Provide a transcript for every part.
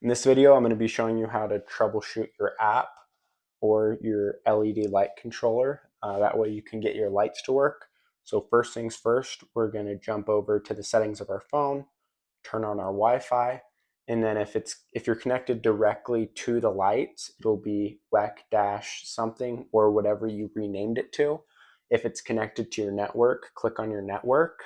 In this video, I'm going to be showing you how to troubleshoot your app or your LED light controller. That way you can get your lights to work. So first things first, we're going to jump over to the settings of our phone, turn on our Wi-Fi, and then if you're connected directly to the lights, it'll be WEC-something or whatever you renamed it to. If it's connected to your network, click on your network,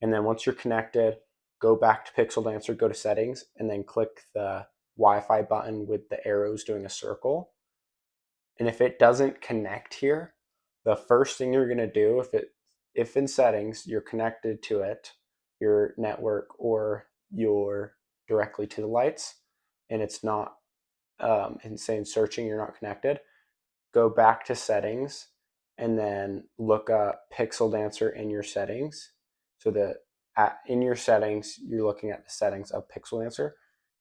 and then once you're connected, go back to Pixel Dancer, go to settings, and then click the Wi-Fi button with the arrows doing a circle. And if it doesn't connect here, the first thing you're going to do, if in settings you're connected to it, your network or you're directly to the lights, and it's not saying searching, you're not connected, go back to settings and then look up Pixel Dancer in your settings. So in your settings, you're looking at the settings of Pixel Dancer,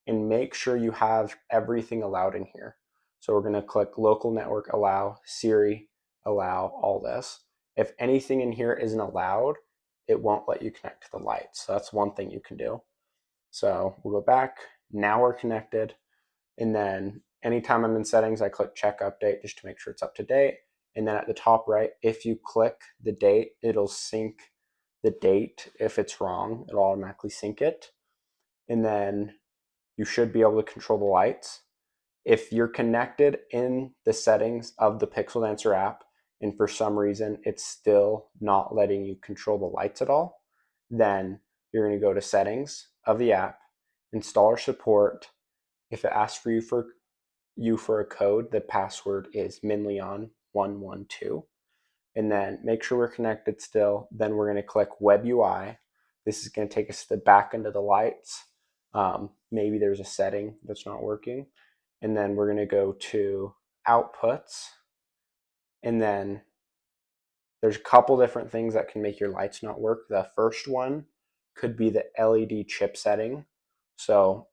and make sure you have everything allowed in here. So we're going to click local network allow, Siri allow, all this. If anything in here isn't allowed, it won't let you connect to the lights. So that's one thing you can do. So we'll go back. Now we're connected. And then anytime I'm in settings, I click check update just to make sure it's up to date. And then at the top right, if you click the date, it'll sync the date. If it's wrong, it'll automatically sync it. And then you should be able to control the lights. If you're connected in the settings of the Pixel Dancer app and for some reason it's still not letting you control the lights at all, then you're going to go to settings of the app, installer support. If it asks for you for a code, the password is minleon112. And then make sure we're connected still. Then we're going to click Web UI. This is going to take us to the back end of the lights. Maybe there's a setting that's not working. And then we're going to go to outputs. And then there's a couple different things that can make your lights not work. The first one could be the LED chip setting. So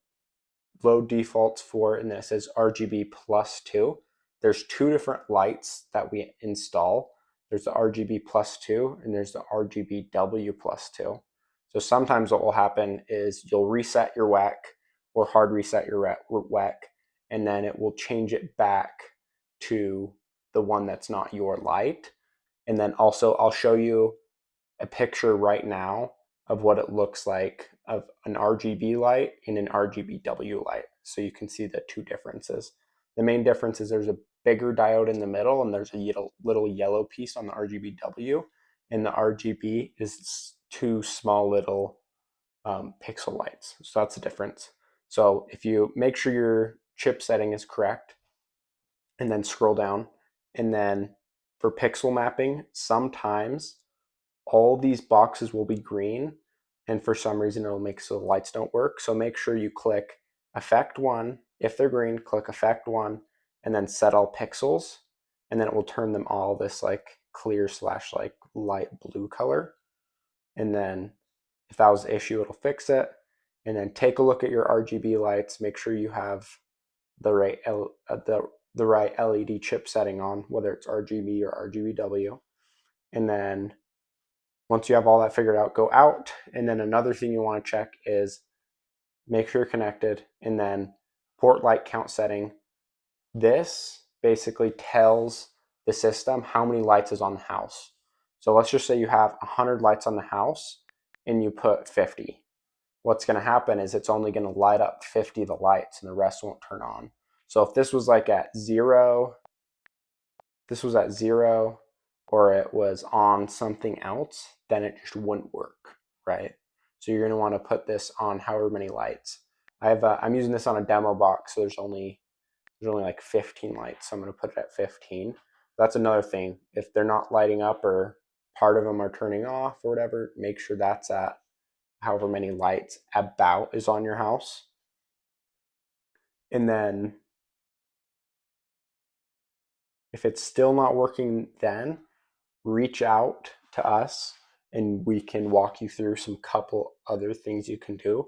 load defaults for, and then it says RGB plus 2. There's two different lights that we install. There's the RGB plus 2 and there's the RGBW plus 2. So sometimes what will happen is you'll reset your WEC or hard reset your WEC, and then it will change it back to the one that's not your light. And then also I'll show you a picture right now of what it looks like of an RGB light and an RGBW light. So you can see the two differences. The main difference is there's a bigger diode in the middle and there's a little yellow piece on the RGBW, and the RGB is two small little pixel lights. So that's the difference. So if you make sure your chip setting is correct and then scroll down, and then for pixel mapping, sometimes all these boxes will be green, and for some reason it'll make so the lights don't work. So make sure you click effect 1. If they're green, click effect 1 and then set all pixels, and then it will turn them all this like clear / like light blue color. And then if that was the issue, it'll fix it. And then take a look at your RGB lights, make sure you have the right LED chip setting on, whether it's RGB or RGBW. And then once you have all that figured out, go out. And then another thing you want to check is make sure you're connected, and then port light count setting. This basically tells the system how many lights is on the house. So let's just say you have 100 lights on the house and you put 50. What's going to happen is it's only going to light up 50 of the lights and the rest won't turn on. So if this was like at 0, or it was on something else, then it just wouldn't work, right? So you're going to want to put this on however many lights. I'm using this on a demo box, so there's only like 15 lights, so I'm going to put it at 15. That's another thing. If they're not lighting up or part of them are turning off or whatever, make sure that's at however many lights about is on your house. And then if it's still not working, then reach out to us and we can walk you through some couple other things you can do.